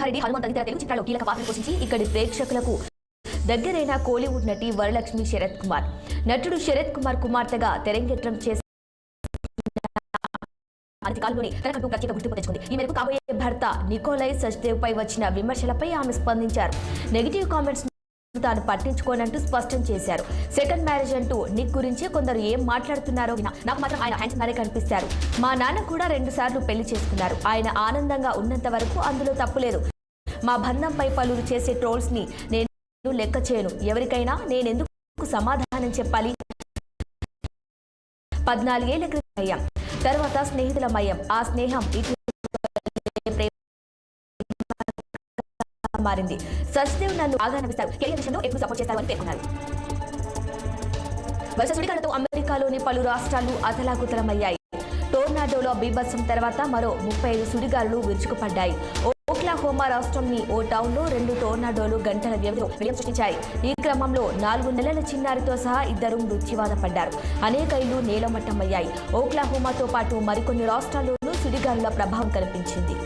నరసింహారెడ్డి, హనుమంత్ తదితర తెలుగు చిత్రాల్లో కీలక పాత్ర పోషించి ఇక్కడి ప్రేక్షకులకు దగ్గరైన కోలీవుడ్ నటి వరలక్ష్మి శరత్ కుమార్. నటుడు శరత్ కుమార్ కుమార్తెగా తెరంగేట్రం చేసి కాలంలోనే తనకంటూ ప్రత్యేక గుర్తింపు తెచ్చుకుంది. ఈ మేరకు కాబోయే భర్త నికోలై సచ్దేవ్ పై వచ్చిన విమర్శలపై ఆమె స్పందించారు. నెగిటివ్ కామెంట్స్ తాను పట్టించుకోనంటూ స్పష్టం చేశారు. సెకండ్ మ్యారేజ్ అంటూ నిక్ గురించి కొందరు ఏం మాట్లాడుతున్నారో నాకు మాత్రం ఆయన హ్యాండ్సమ్ గానే కనిపిస్తారు. మా నాన్న కూడా 2 సార్లు పెళ్లి చేసుకున్నారు. ఆయన ఆనందంగా ఉన్నంత వరకు అందులో తప్పులేదు. మా బంధంపై పలువురు చేసే ట్రోల్స్ ని నేను లెక్క చేయను. ఎవరికైనా నేనెందుకు సమాధానం చెప్పాలి? 14 ఏళ్ల క్రితం అయ్యాం, తర్వాత స్నేహితులమయ్యాం. ఆ స్నేహం మారింది. సచ్దేవ్ నన్ను బాగా నమ్మిస్తారు. కెరీర్ విషయంలో ఎక్కువ సపోర్ట్ చేస్తారని పేర్కొన్నారు. వరుస సుడిగాలతో అమెరికాలోని పలు రాష్ట్రాలు అతలాకుతలమయ్యాయి. టోర్నాడోలో బీభత్సం తర్వాత మరో 35 సుడిగాలులు విరుచుకుపడ్డాయి. ఓక్లాహోమా రాష్ట్రంని ఓ టౌన్ లో 2 టోర్నాడోలు గంటల వ్యవధిలో విలయం సృష్టించాయి. ఈ క్రమంలో 4 నెలల చిన్నారితో సహా 2 మృత్యువాత పడ్డారు. అనేక ఇళ్లు నేలమట్టమయ్యాయి. ఓక్లాహోమాతో పాటు మరికొన్ని రాష్ట్రాల్లోనూ సుడిగాలుల ప్రభావం కనిపించింది.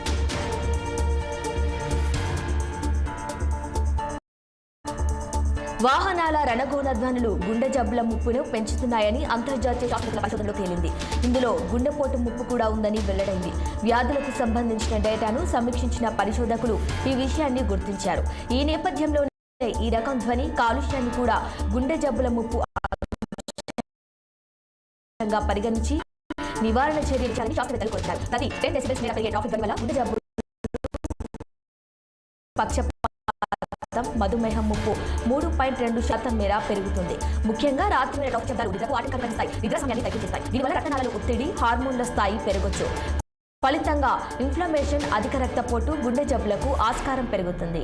వాహనాల రణగోణ ధ్వనులు గుండె జబ్బుల ముప్పును పెంచుతున్నాయని అంతర్జాతీయ శాస్త్రజ్ఞుల పరిశోధనలో తేలింది. ఇందులో గుండెపోటు ముప్పు కూడా ఉందని వెల్లడైంది. వ్యాధులకు సంబంధించిన డేటాను సమీక్షించిన పరిశోధకులు ఈ విషయాన్ని గుర్తించారు. ఈ నేపథ్యంలోనే ఈ రకం ధ్వని కాలుష్యాన్ని కూడా గుండె జబ్బుల ముప్పు పరిగణించి నివారణ చర్యలు చేయాలని శాస్త్రవేత్తలు కోరుతున్నారు. ప్రతి 10 డెసిబెల్స్ మేర పెరిగే ట్రాఫిక్ ధ్వని వల్ల గుండె జబ్బులు, మధుమేహం ముప్పు 3.2% మేర పెరుగుతుంది. ముఖ్యంగా రాత్రి వేళ ట్రాఫిక్ శబ్దాలు నిద్రకు ఆటంకం స్థాయి, నిద్ర సమయాన్ని తగ్గిస్తాయి. దీనివల్ల రక్తనాళాల ఒత్తిడి, హార్మోన్ల స్థాయి పెరగొచ్చు. ఫలితంగా ఇన్ఫ్లమేషన్, అధిక రక్తపోటు, గుండె జబ్బులకు ఆస్కారం పెరుగుతుంది.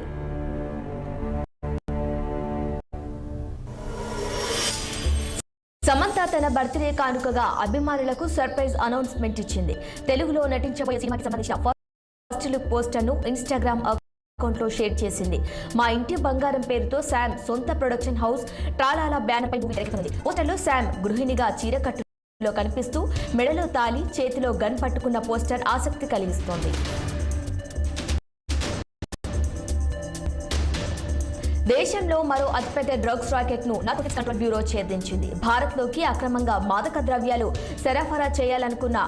సమంత తన బర్త్డే కానుకగా అభిమానులకు సర్ప్రైజ్ అనౌన్స్మెంట్ ఇచ్చింది. తెలుగులో నటించబోయే సినిమాకి సంబంధించిన ఫస్ట్ లుక్ పోస్టర్ను ఇన్స్టాగ్రామ్ అకౌంట్లో షేర్ చేసింది. మా ఇంటి బంగారం పేరుతో శామ్ సొంత ప్రొడక్షన్ హౌస్ ట్రాలాలా బ్యానర్ పై మూవీ తెరకెక్కుతుంది. పోస్టర్లో శామ్ గృహిణిగా చీరకట్టులో కనిపిస్తూ మెడలో తాళి, చేతిలో గన్ పట్టుకున్న పోస్టర్ ఆసక్తి కలిగిస్తోంది. దేశంలో మరో అతిపెద్ద డ్రగ్స్ రాకెట్ ను నార్కోటిక్స్ కంట్రోల్ బ్యూరో ఛేదించింది. భారత్లోకి అక్రమంగా మాదక ద్రవ్యాలు సరఫరా చేయాలనుకున్న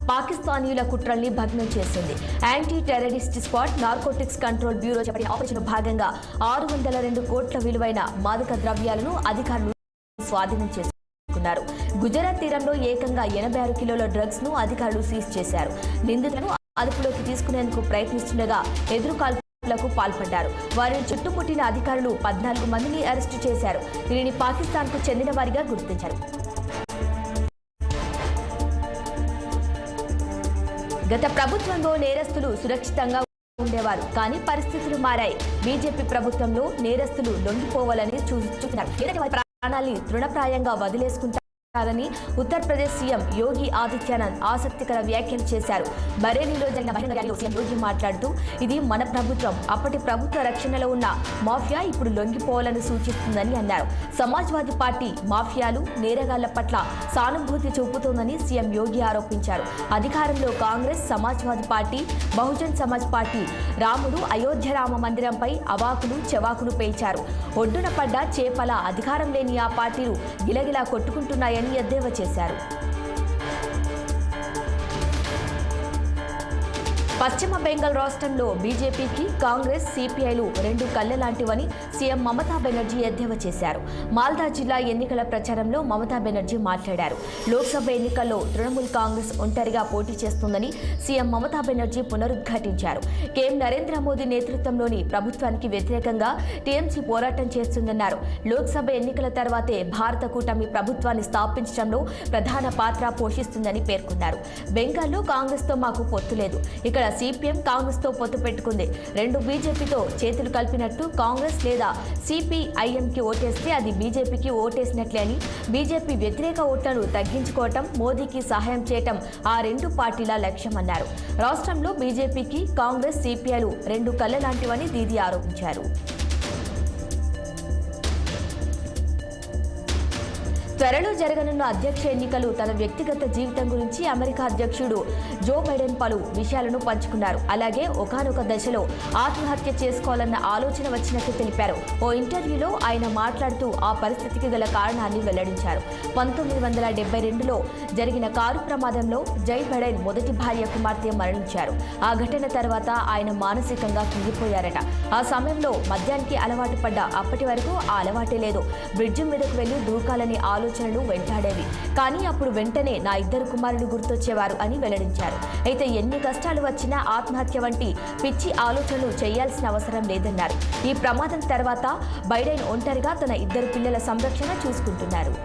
పాకిస్తానీయుల కుట్రల్ని భగ్నం చేసింది. Anti terrorist squad narcotics control bureau చేపట్టిన ఆపరేషన్ భాగంగా 602 కోట్ల విలువైన మాదక ద్రవ్యాలను అధికారులు స్వాధీనం చేసుకున్నారు. గుజరాత్ తీరంలో ఏకంగా 86 కిలోల డ్రగ్స్ ను అధికారులు సీజ్ చేశారు. నిందితులను అదుపులోకి తీసుకునేందుకు ప్రయత్నిస్తుండగా ఎదురుకాల్పులకు పాల్పడ్డారు. వారిని చుట్టుముట్టిన అధికారులు 14 మందిని అరెస్టు చేశారు. వీరిని పాకిస్తాన్ కు చెందిన వారిగా గుర్తించారు. గత ప్రభుత్వంలో నేరస్తులు సురక్షితంగా ఉండేవారు, కానీ పరిస్థితులు మారాయి. బీజేపీ ప్రభుత్వంలో నేరస్తులు లొంగిపోవాలని చూస్తున్నారు. ఏదైతే వారి ప్రాణాల్ని తృణప్రాయంగా వదిలేసుకుంటారని ఉత్తరప్రదేశ్ సీఎం యోగి ఆదిత్యనాథ్ ఆసక్తికర వ్యాఖ్యలు చేశారు. బరేలీలో జరిగిన బహిరంగ ర్యాలీలో సీఎం యోగి మాట్లాడుతూ, ఇది మన ప్రభుత్వం, అప్పటి ప్రభుత్వ రక్షణలో ఉన్న మాఫియా ఇప్పుడు లొంగిపోవాలని సూచిస్తుందని అన్నారు. సమాజ్వాదీ పార్టీ మాఫియాలు, నేరగాళ్ల పట్ల సానుభూతి చూపుతోందని సీఎం యోగి ఆరోపించారు. అధికారంలో కాంగ్రెస్, సమాజ్వాదీ పార్టీ, బహుజన్ సమాజ్ పార్టీ రాముడు అయోధ్య రామ మందిరంపై అవాకులు చెవాకులు పేల్చారు. ఒడ్డున పడ్డ చేపల అధికారం లేని ఆ పార్టీలు గిలగిలా కొట్టుకుంటున్నాయని ఎద్దేవా చేశారు. పశ్చిమ బెంగాల్ రాష్ట్రంలో బీజేపీకి కాంగ్రెస్, సిపిఐలు 2 కళ్ళ లాంటివని సీఎం మమతా బెనర్జీ ఎద్దేవా చేశారు. మాల్దా జిల్లా ఎన్నికల ప్రచారంలో మమతా బెనర్జీ మాట్లాడారు. లోక్సభ ఎన్నికల్లో తృణమూల్ కాంగ్రెస్ ఒంటరిగా పోటీ చేస్తుందని సీఎం మమతా బెనర్జీ పునరుద్ఘాటించారు. కేఎం నరేంద్ర మోదీ నేతృత్వంలోని ప్రభుత్వానికి వ్యతిరేకంగా టీఎంసీ పోరాటం చేస్తుందన్నారు. లోక్సభ ఎన్నికల తర్వాతే భారత కూటమి ప్రభుత్వాన్ని స్థాపించడంలో ప్రధాన పాత్ర పోషిస్తుందని పేర్కొన్నారు. బెంగాల్లో కాంగ్రెస్తో మాకు పొత్తు లేదు. ఇక్కడ సిపిఎం కాంగ్రెస్ తో పొత్తు పెట్టుకుంది. 2 బీజేపీతో చేతులు కలిపినట్టు కాంగ్రెస్ లేదా సిపిఐఎంకి ఓటేస్తే అది బీజేపీకి ఓటేసినట్లే అని, బీజేపీ వ్యతిరేక ఓట్లను తగ్గించుకోవటం, మోదీకి సహాయం చేయటం ఆ 2 పార్టీల లక్ష్యమన్నారు. రాష్ట్రంలో బీజేపీకి కాంగ్రెస్, సిపిఐలు 2 కళ్ళ లాంటివని దీదీ ఆరోపించారు. త్వరలో జరగనున్న అధ్యక్ష ఎన్నికలు తన వ్యక్తిగత జీవితం గురించి అమెరికా అధ్యక్షుడు జో బైడెన్ పలు విషయాలను పంచుకున్నారు. అలాగే ఒకానొక దశలో ఆత్మహత్య చేసుకోవాలన్న ఆలోచన వచ్చినట్టు తెలిపారు. ఓ ఇంటర్వ్యూలో ఆయన మాట్లాడుతూ ఆ పరిస్థితికి గల కారణాన్ని వెల్లడించారు. 1972లో జరిగిన కారు ప్రమాదంలో జై బైడెన్ మొదటి భార్య కుమార్తె మరణించారు. ఆ ఘటన తర్వాత ఆయన మానసికంగా కుంగిపోయారట. ఆ సమయంలో మద్యానికి అలవాటు పడ్డ అప్పటి వరకు ఆ అలవాటే లేదు. బ్రిడ్జి మీదకు వెళ్లి దూకాలని ఆలోచనలు వెంటాడేవి. కానీ అప్పుడు వెంటనే నా 2 కుమారులు గుర్తొచ్చేవారు అని వెల్లడించారు. అయితే ఎన్ని కష్టాలు వచ్చినా ఆత్మహత్య వంటి పిచ్చి ఆలోచనలు చేయాల్సిన అవసరం లేదన్నారు. ఈ ప్రమాదం తర్వాత బైడెన్ ఒంటరిగా తన 2 పిల్లల సంరక్షణ చూసుకుంటున్నారు.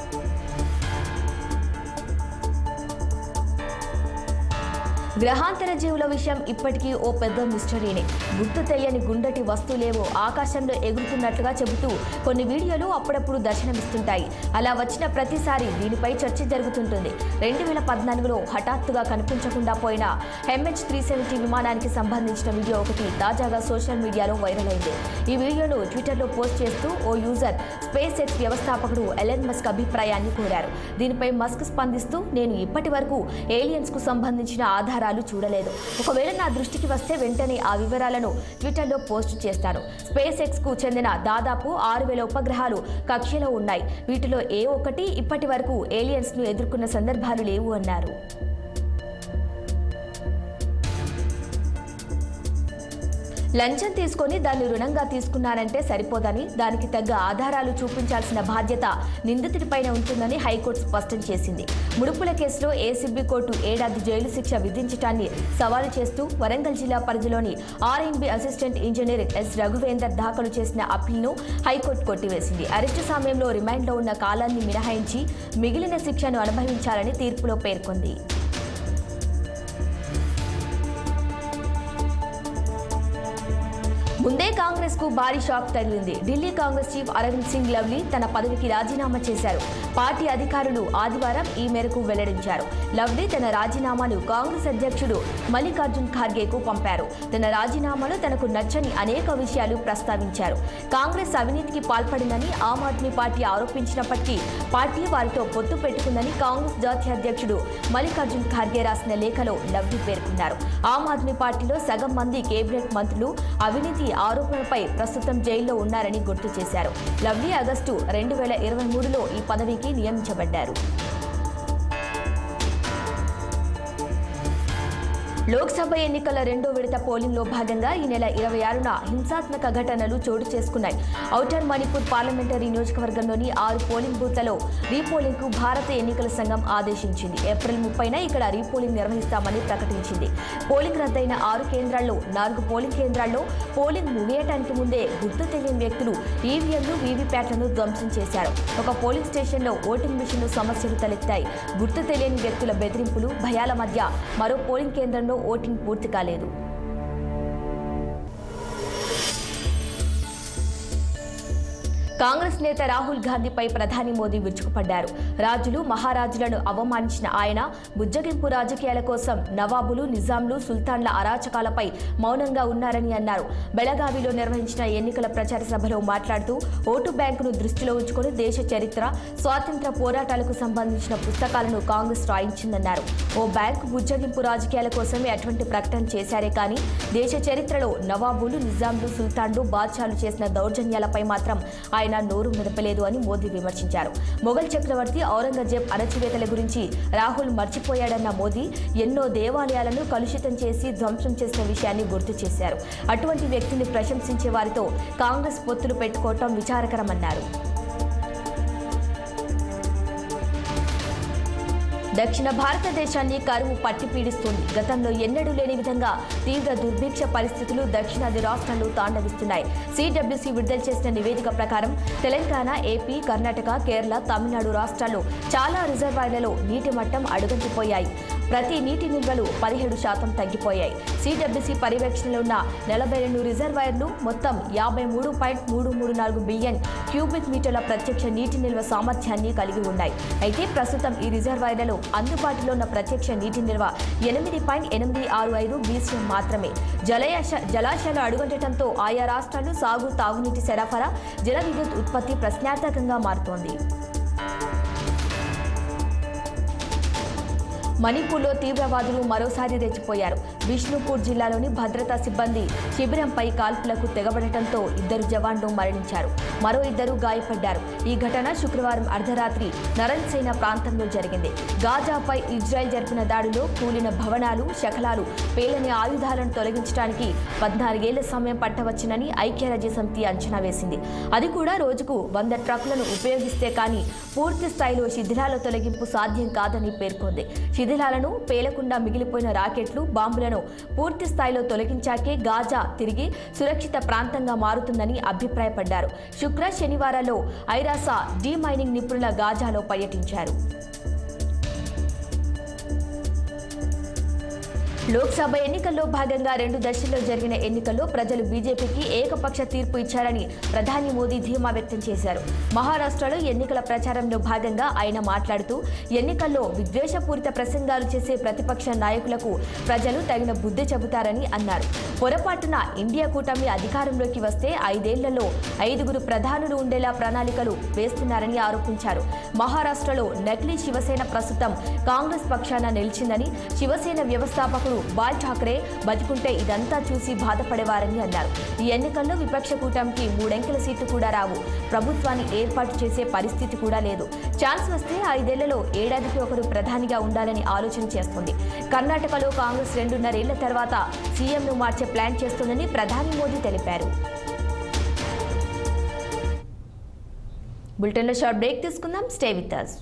గ్రహాంతర జీవుల విషయం ఇప్పటికీ ఓ పెద్ద మిస్టరీనే. గుర్తు తెలియని గుండటి వస్తువులేవో ఆకాశంలో ఎగురుతున్నట్లుగా చెబుతూ కొన్ని వీడియోలు అప్పుడప్పుడు దర్శనమిస్తుంటాయి. అలా వచ్చిన ప్రతిసారి దీనిపై చర్చ జరుగుతుంటుంది. 2014లో హఠాత్తుగా కనిపించకుండా పోయిన MH370 విమానానికి సంబంధించిన వీడియో ఒకటి తాజాగా సోషల్ మీడియాలో వైరల్ అయింది. ఈ వీడియోను ట్విట్టర్లో పోస్ట్ చేస్తూ ఓ యూజర్ స్పేస్ ఎక్స్ వ్యవస్థాపకుడు ఎలన్ మస్క్ అభిప్రాయాన్ని కోరారు. దీనిపై మస్క్ స్పందిస్తూ, నేను ఇప్పటి వరకు ఏలియన్స్ కు సంబంధించిన ఆధారాలు చూడలేదు. ఒకవేళ నా దృష్టికి వస్తే వెంటనే ఆ వివరాలను ట్విట్టర్లో పోస్ట్ చేస్తాను. స్పేస్ ఎక్స్ కు చెందిన దాదాపు 6000 ఉపగ్రహాలు కక్షలో ఉన్నాయి. వీటిలో ఏ ఒక్కటి ఇప్పటి వరకు ఏలియన్స్ ను ఎదుర్కొన్న సందర్భాలు లేవు అన్నారు. లంచం తీసుకొని దాన్ని రుణంగా తీసుకున్నారంటే సరిపోదని, దానికి తగ్గ ఆధారాలు చూపించాల్సిన బాధ్యత నిందితుడిపైన ఉంటుందని హైకోర్టు స్పష్టం చేసింది. ముడుపుల కేసులో ఏసీబీ కోర్టు 7 ఏళ్ల జైలు శిక్ష విధించడాన్ని సవాలు చేస్తూ వరంగల్ జిల్లా పరిధిలోని RNB assistant engineer S Raghuvender దాఖలు చేసిన అప్పీల్ను హైకోర్టు కొట్టివేసింది. అరెస్టు సమయంలో రిమాండ్లో ఉన్న కాలాన్ని మినహాయించి మిగిలిన శిక్షను అనుభవించాలని తీర్పులో పేర్కొంది. ముందే కాంగ్రెస్ కు భారీ షాక్ తగిలింది. ఢిల్లీ కాంగ్రెస్ చీఫ్ అరవింద్ సింగ్ లవ్లీ తన పదవికి రాజీనామా చేశారు. పార్టీ అధికారులు ఆదివారం ఈ మేరకు వెల్లడించారు. లవ్లీ తన రాజీనామాను కాంగ్రెస్ అధ్యక్షుడు మల్లికార్జున్ ఖార్గేకు పంపారు. తన రాజీనామాలో తనకు నచ్చని అనేక విషయాలు ప్రస్తావించారు. కాంగ్రెస్ అవినీతికి పాల్పడిందని ఆమ్ ఆద్మీ పార్టీ ఆరోపించినప్పటికీ పార్టీ వారితో పొత్తు పెట్టుకుందని కాంగ్రెస్ జాతీయ అధ్యక్షుడు మల్లికార్జున్ ఖార్గే రాసిన లేఖలో లవ్లీ పేర్కొన్నారు. ఆమ్ ఆద్మీ పార్టీలో సగం మంది కేబినెట్ మంత్రులు అవినీతి ఆరోపణలపై ప్రస్తుతం జైల్లో ఉన్నారని గుర్తు చేశారు. లవ్లీ ఆగస్టు 2023లో ఈ పదవికి నియమించబడ్డారు. లోక్సభ ఎన్నికల 2వ విడత పోలింగ్లో భాగంగా ఈ నెల 26న హింసాత్మక ఘటనలు చోటు చేసుకున్నాయి. ఔటర్ మణిపూర్ పార్లమెంటరీ నియోజకవర్గంలోని 6 పోలింగ్ బూత్లలో రీపోలింగ్కు భారత ఎన్నికల సంఘం ఆదేశించింది. ఏప్రిల్ 30న ఇక్కడ రీపోలింగ్ నిర్వహిస్తామని ప్రకటించింది. పోలింగ్ రద్దయిన 6 కేంద్రాల్లో 4 పోలింగ్ కేంద్రాల్లో పోలింగ్ ముగియటానికి ముందే గుర్తు తెలియని వ్యక్తులు ఈవీఎంలు, వీవీప్యాట్లను ధ్వంసం చేశారు. ఒక పోలింగ్ స్టేషన్లో ఓటింగ్ మిషన్లు సమస్యలు తలెత్తాయి. గుర్తు తెలియని వ్యక్తుల బెదిరింపులు, భయాల మధ్య మరో పోలింగ్ కేంద్రంలో ఓటింగ్ పూర్తి కాలేదు. కాంగ్రెస్ నేత రాహుల్ గాంధీపై ప్రధాని మోదీ విరుచుకుపడ్డారు. రాజులు, మహారాజులను అవమానించిన ఆయన బుజ్జగింపు రాజకీయాల కోసం నవాబులు, నిజాంలు, సుల్తాన్ల అరాచకాలపై మౌనంగా ఉన్నారని అన్నారు. బెళగావిలో నిర్వహించిన ఎన్నికల ప్రచార సభలో మాట్లాడుతూ ఓటు బ్యాంకును దృష్టిలో ఉంచుకొని దేశ చరిత్ర, స్వాతంత్ర్య పోరాటాలకు సంబంధించిన పుస్తకాలను కాంగ్రెస్ రాయించిందన్నారు. ఓ బ్యాంకు బుజ్జగింపు రాజకీయాల కోసమే అటువంటి ప్రకటన చేశారే కానీ దేశ చరిత్రలో నవాబులు, నిజాంలు, సుల్తాన్లు, బాద్షాలు చేసిన దౌర్జన్యాలపై మాత్రం ఆయన నోరు మెదపలేదు అని మోదీ విమర్శించారు. మొఘల్ చక్రవర్తి ఔరంగజేబ్ అణచివేతల గురించి రాహుల్ మర్చిపోయాడన్న మోదీ ఎన్నో దేవాలయాలను కలుషితం చేసి ధ్వంసం చేసిన విషయాన్ని గుర్తు చేశారు. అటువంటి వ్యక్తిని ప్రశంసించే వారితో కాంగ్రెస్ పొత్తులు పెట్టుకోవటం విచారకరమన్నారు. దక్షిణ భారతదేశాన్ని కరువు పట్టి పీడిస్తుంది. గతంలో ఎన్నడూ లేని విధంగా తీవ్ర దుర్భిక్ష పరిస్థితులు దక్షిణాది రాష్ట్రాలు తాండవిస్తున్నాయి. సిడబ్ల్యూసీ విడుదల చేసిన నివేదిక ప్రకారం తెలంగాణ, ఏపీ, కర్ణాటక, కేరళ, తమిళనాడు రాష్ట్రాల్లో చాలా రిజర్వాయర్లలో నీటి మట్టం అడుగంటిపోయాయి. ప్రతి నీటి నిల్వలు 17% తగ్గిపోయాయి. సిడబ్ల్యూసీ పర్యవేక్షణలో ఉన్న 42 రిజర్వాయర్లు మొత్తం 53.334 బిలియన్ క్యూబిక్ మీటర్ల ప్రత్యక్ష నీటి నిల్వ సామర్థ్యాన్ని కలిగి ఉన్నాయి. అయితే ప్రస్తుతం ఈ రిజర్వాయర్లలో అందుబాటులో ఉన్న ప్రత్యక్ష నీటి నిల్వ 8.865 BCM మాత్రమే. జలాశయాలు అడుగంటడంతో ఆయా రాష్ట్రాలు సాగు, తాగునీటి సరఫరా, జల విద్యుత్ ఉత్పత్తి ప్రశ్నార్థకంగా మారుతోంది. మణిపూర్లో తీవ్రవాదులు మరోసారి రెచ్చిపోయారు. బిష్ణుపూర్ జిల్లాలోని భద్రతా సిబ్బంది శిబిరంపై కాల్పులకు తెగబడటంతో 2 జవాన్లు మరణించారు. మరో 2 గాయపడ్డారు. ఈ ఘటన శుక్రవారం అర్ధరాత్రి నరన్సైనా ప్రాంతంలో జరిగింది. గాజాపై ఇజ్రాయెల్ జరిపిన దాడిలో కూలిన భవనాలు, శకలాలు, పేలని ఆయుధాలను తొలగించడానికి 14 ఏళ్ల సమయం పట్టవచ్చునని ఐక్యరాజ్యసమితి అంచనా వేసింది. అది కూడా రోజుకు 100 ట్రక్కులను ఉపయోగిస్తే కానీ పూర్తి స్థాయిలో శిథిలాల తొలగింపు సాధ్యం కాదని పేర్కొంది. శిథిలాలను, పేలకుండా మిగిలిపోయిన రాకెట్లు, బాంబులను పూర్తి స్థాయిలో తొలగించాకే గాజా తిరిగి సురక్షిత ప్రాంతంగా మారుతుందని అభిప్రాయపడ్డారు. శుక్ర, శనివారాల్లో ఐరాసా డీమైనింగ్ నిపుణుల గాజాలో పర్యటించారు. లోక్సభ ఎన్నికల్లో భాగంగా 2 దశల్లో జరిగిన ఎన్నికల్లో ప్రజలు బీజేపీకి ఏకపక్ష తీర్పు ఇచ్చారని ప్రధాని మోదీ ధీమా వ్యక్తం చేశారు. మహారాష్ట్రలో ఎన్నికల ప్రచారంలో భాగంగా ఆయన మాట్లాడుతూ ఎన్నికల్లో విద్వేషపూరిత ప్రసంగాలు చేసే ప్రతిపక్ష నాయకులకు ప్రజలు తగిన బుద్ధి చెబుతారని అన్నారు. పొరపాటున ఇండియా కూటమి అధికారంలోకి వస్తే 5 ఏళ్లలో 5 ప్రధానులు ఉండేలా ప్రణాళికలు వేస్తున్నారని ఆరోపించారు. మహారాష్ట్రలో నకిలీ శివసేన ప్రస్తుతం కాంగ్రెస్ పక్షాన నిలిచిందని, శివసేన వ్యవస్థాపకుడు బాల్ ఠాక్రే బతికుంటే ఇదంతా చూసి బాధపడేవారని అన్నారు. ఈ ఎన్నికల్లో విపక్ష కూటమికి 3 అంకెల సీట్లు కూడా రావు. ప్రభుత్వాన్ని ఏర్పాటు చేసే పరిస్థితి కూడా లేదు. ఛాన్స్ వస్తే 5 ఏళ్లలో ఏడాదికి ఒకరు ప్రధానిగా ఉండాలని ఆలోచన చేస్తుంది. కర్ణాటకలో కాంగ్రెస్ 2.5 ఏళ్ల తర్వాత సీఎంను మార్చే ప్లాన్ చేస్తుందని ప్రధాని మోదీ తెలిపారు. బులెటిన్లో షార్ట్ బ్రేక్ తీసుకుందాం. Stay with us.